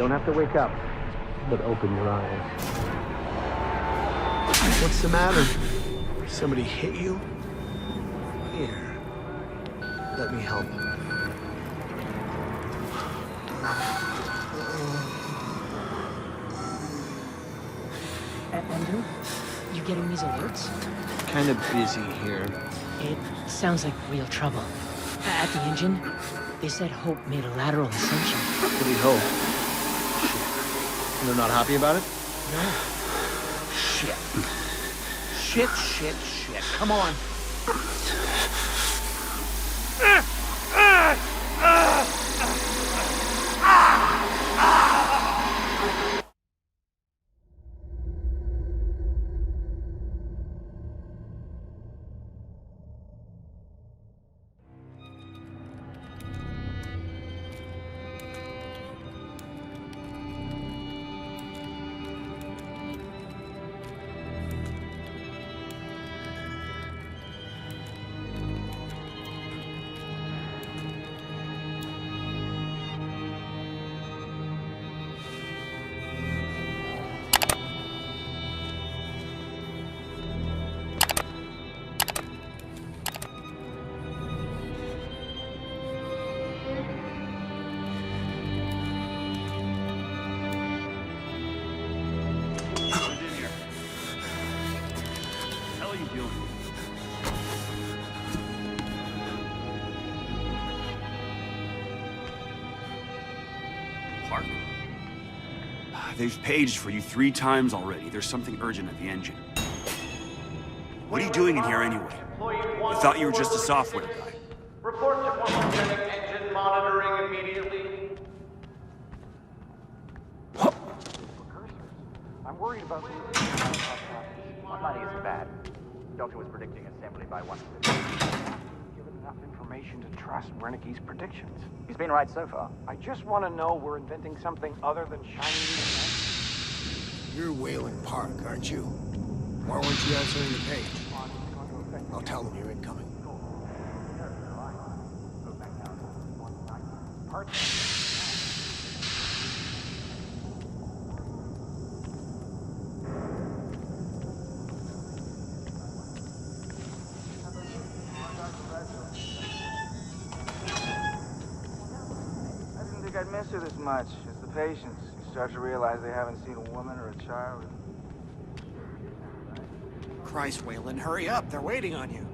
don't have to wake up, but open your eyes. What's the matter? Somebody hit you? Here. Let me help. Andrew, you getting these alerts? Kind of busy here. It sounds like real trouble. At the engine, they said Hope made a lateral ascension. What do you hope? Shit. They're not happy about it? No. Shit. Shit. Come on. They've paged for you 3 times already. There's something urgent at the engine. What are you doing in here anyway? I thought you were just a software guy. Report to Pathogenic engine monitoring immediately. I'm worried about the... One money isn't bad. Doctor was predicting assembly by 1:50. Given enough information to trust Wernicke's predictions. He's been right so far. I just want to know we're inventing something other than shiny new cement. You're Wayland Park, aren't you? Why weren't you answering the page? I'll tell them you're incoming. I'd miss her this much. It's the patients. You start to realize they haven't seen a woman or a child. Christ, Wayland, hurry up. They're waiting on you.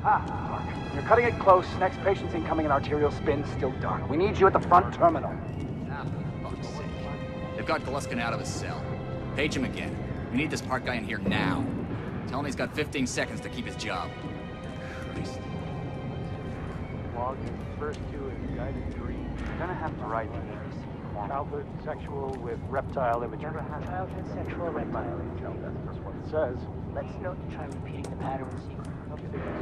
Mark. You're cutting it close. Next patient's incoming and arterial spin still dark. We need you at the front terminal. For fuck's sake. They've got Gluskin out of his cell. Page him again. We need this Park guy in here now. Tell him he's got 15 seconds to keep his job. Christ. Log is first 2 is guided dream. You're gonna have to write these. Childhood sexual with reptile imagery. Childhood sexual reptile. That's what it says. Let's note to try repeating the pattern sequence.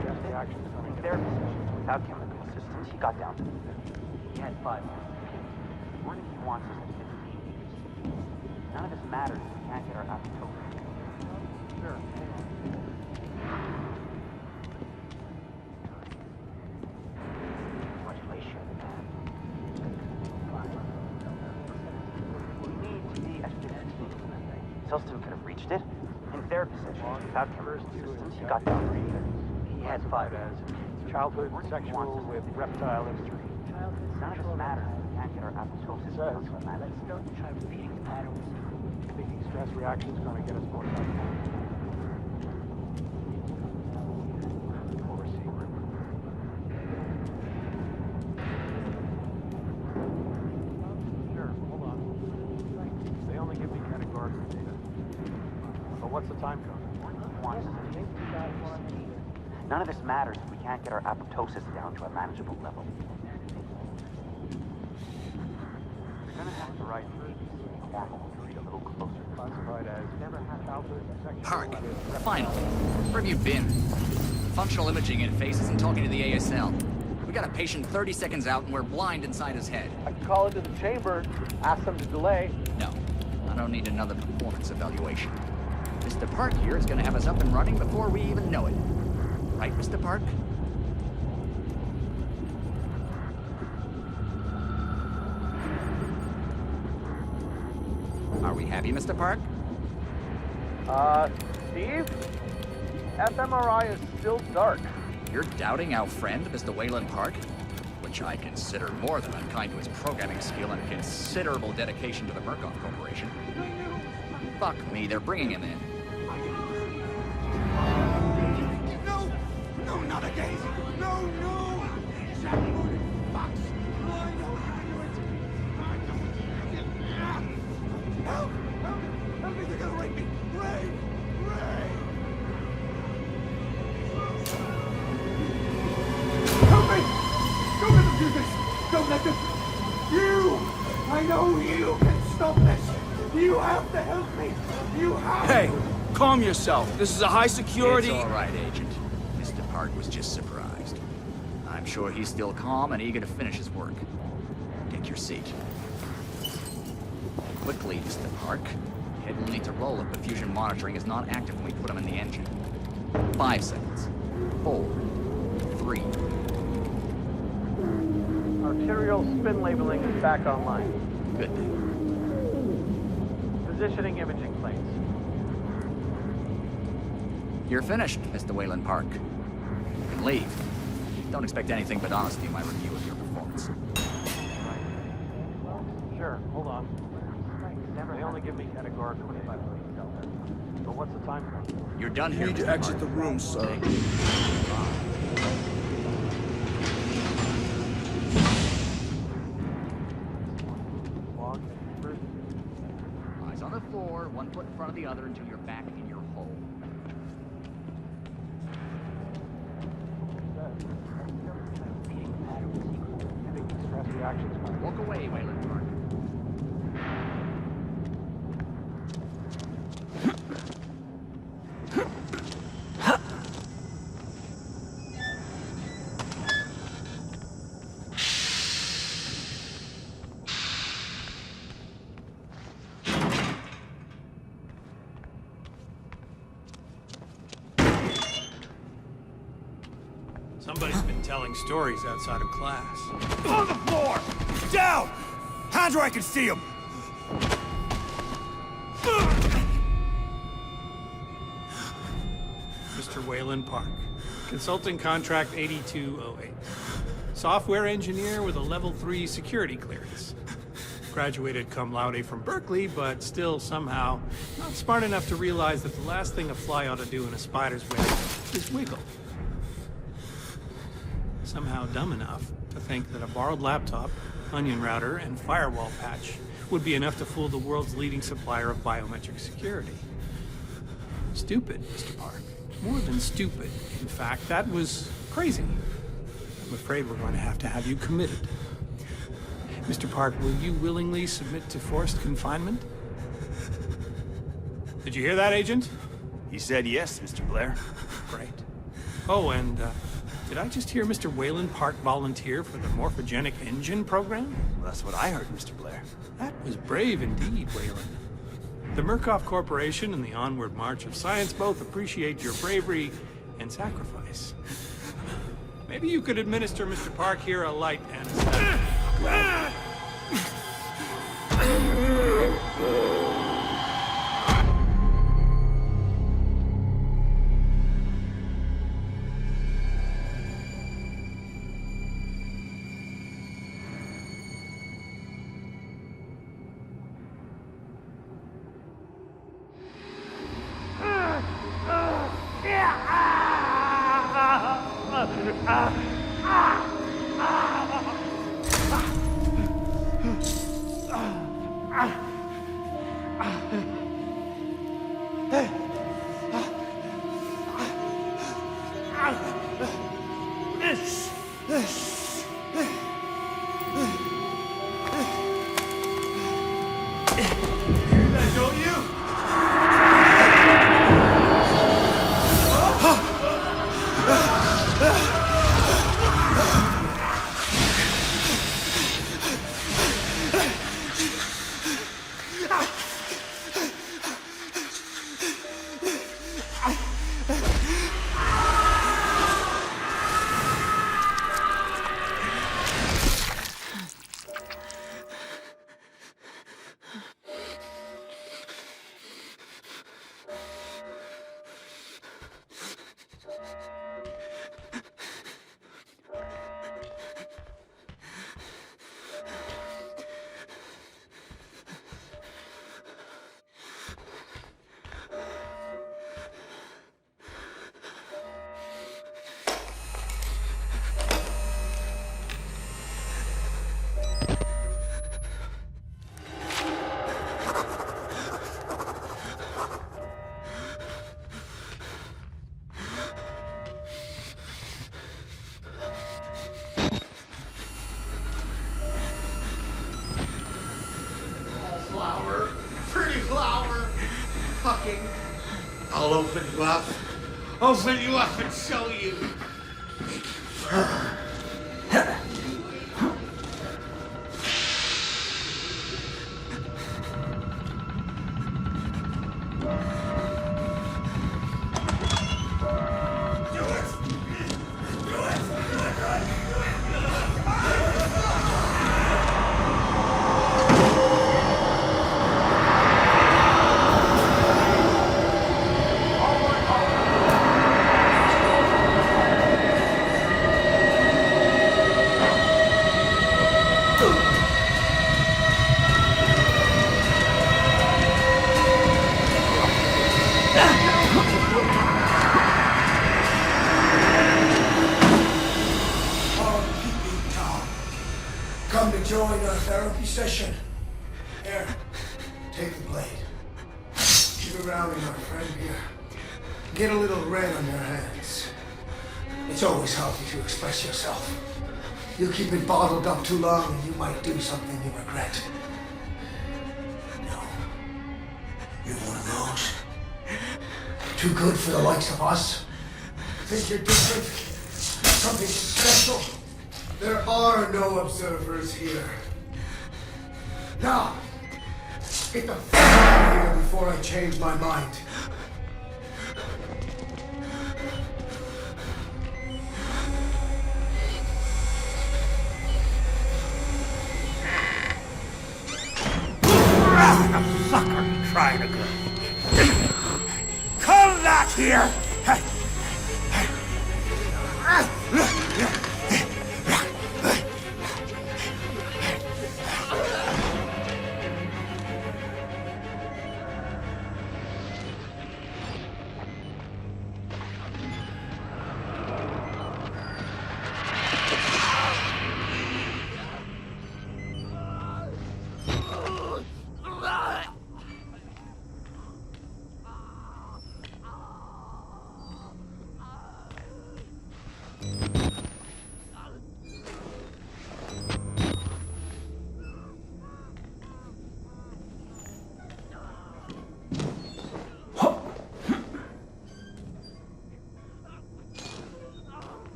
Stress reactions coming In their position, without chemical assistance, he got down to the 50. He had 5 minutes. What he wants is at 15 years. None of this matters if we can't get our apoptosis. Sure. Modulation. We need to be at 15. Selston could have reached it. In their position, without chemical assistance, he got down to 30. He had 5 minutes. Childhood sexual with reptile imagery. None of this matters if we can't get our apoptosis down to a Let's manageable. note to try repeating the pattern sequence. Thinking stress reactions gonna get us more time. Sure, hold on. They only give me categorical data. But what's the time code? None of this matters if we can't get our apoptosis down to a manageable level. You're gonna have to write hormone to read a little closer. Classified as never had childhood sexual. Park, finally. Where have you been? Functional imaging interface isn't talking to the ASL. We got a patient 30 seconds out and we're blind inside his head. I can call into the chamber, ask them to delay. No, I don't need another performance evaluation. Mr. Park here is gonna have us up and running before we even know it. Right, Mr. Park? Are we happy, Mr. Park? Steve? fMRI is still dark. You're doubting our friend, Mr. Wayland Park? Which I consider more than unkind to his programming skill and considerable dedication to the Murkoff Corporation. Fuck me, they're bringing him in. No! No, not again! No, no! Fox! I know how to do it! Help! Help! Help me! They're gonna rape me! Ray! Ray! Help me! Don't let them do this! Don't let them... You! I know you can stop this! You have to help me! You have to! Hey, calm yourself. This is a high security... It's all right, Agent. Mr. Park was just surprised. I'm sure he's still calm and eager to finish his work. Take your seat. Quickly, Mr. Park. Head will need to roll if the fusion monitoring is not active when we put him in the engine. 5 seconds. 4, 3. Arterial spin labeling is back online. Good. Positioning imaging plates. You're finished, Mr. Wayland Park. You can leave. Don't expect anything but honesty in my review of your performance. Sure, hold on. They only give me categorical 25 minutes out there. So what's the time frame? You're done here, You need to Mr. exit Park. the room, sir. Log. Eyes on the floor, 1 foot in front of the other until you're back in your hole. Stress reactions. Walk away, Wayland Park. Somebody's been telling stories outside of class. On the floor! Down! Hands where I can see them! Mr. Wayland Park, Consulting Contract 8208. Software engineer with a level 3 security clearance. Graduated cum laude from Berkeley, but still somehow not smart enough to realize that the last thing a fly ought to do in a spider's web is wiggle. Somehow dumb enough to think that a borrowed laptop, onion router, and firewall patch would be enough to fool the world's leading supplier of biometric security. Stupid, Mr. Park. More than stupid. In fact, that was crazy. I'm afraid we're going to have you committed. Mr. Park, will you willingly submit to forced confinement? Did you hear that, Agent? He said yes, Mr. Blair. Great. Oh, and, did I just hear Mr. Wayland Park volunteer for the morphogenic engine program? Well, that's what I heard, Mr. Blair. That was brave indeed, Wayland. The Murkoff Corporation and the onward march of science both appreciate your bravery and sacrifice. Maybe you could administer Mr. Park here a light anesthetic. Don't you? talking. I'll open you up. Open you up and show you. Come to join our therapy session. Here, take the blade. Keep it around me, my friend, here. Get a little red on your hands. It's always healthy to express yourself. You keep it bottled up too long and you might do something you regret. No. You're one of those. Too good for the likes of us. Think you're different? Something special? There are no observers here. Now, get the f*** out of here before I change my mind. The fuck are you trying to do? Come back here!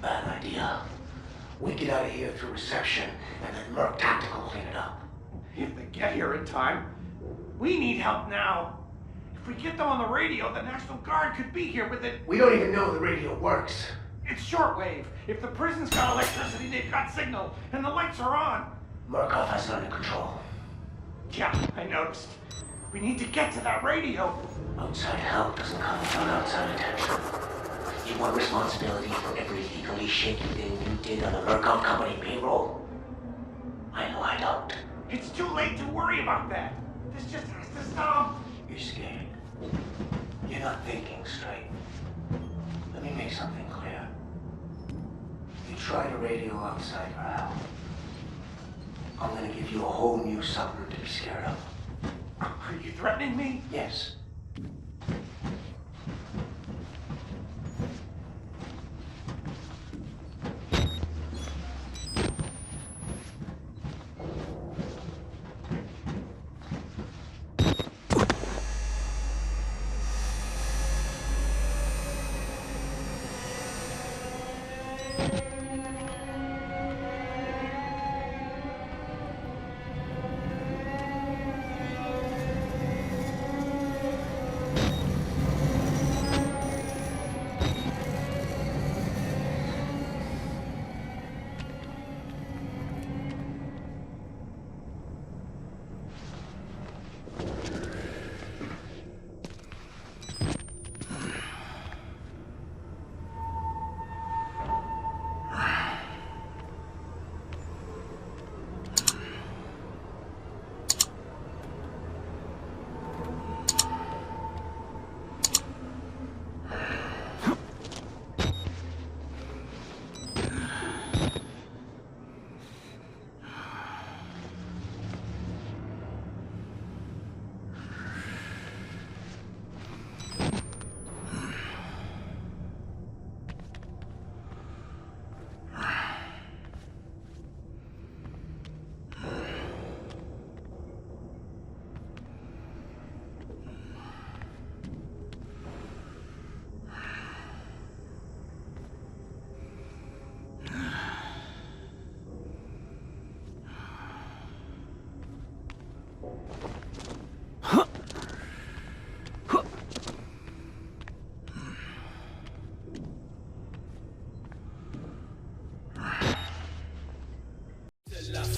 Bad idea. We get out of here through reception, and then Merc Tactical clean it up. If they get here in time. We need help now. If we get them on the radio, the National Guard could be here with it. We don't even know the radio works. It's shortwave. If the prison's got electricity, they've got signal, and the lights are on. Murkoff has it under control. Yeah, I noticed. We need to get to that radio. Outside help doesn't come without outside attention. You want responsibility for every legally shaky thing you did on the Murkoff Company payroll? I know I don't. It's too late to worry about that. This just has to stop. You're scared. You're not thinking straight. Let me make something clear. You tried a radio outside for help. I'm gonna give you a whole new something to be scared of. Are you threatening me? Yes.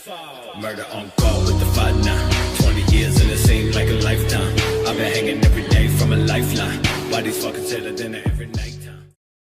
Murder on call with the 5-9. 20 years and it seemed like a lifetime. I've been hanging every day from a lifeline. Why these fuckers say that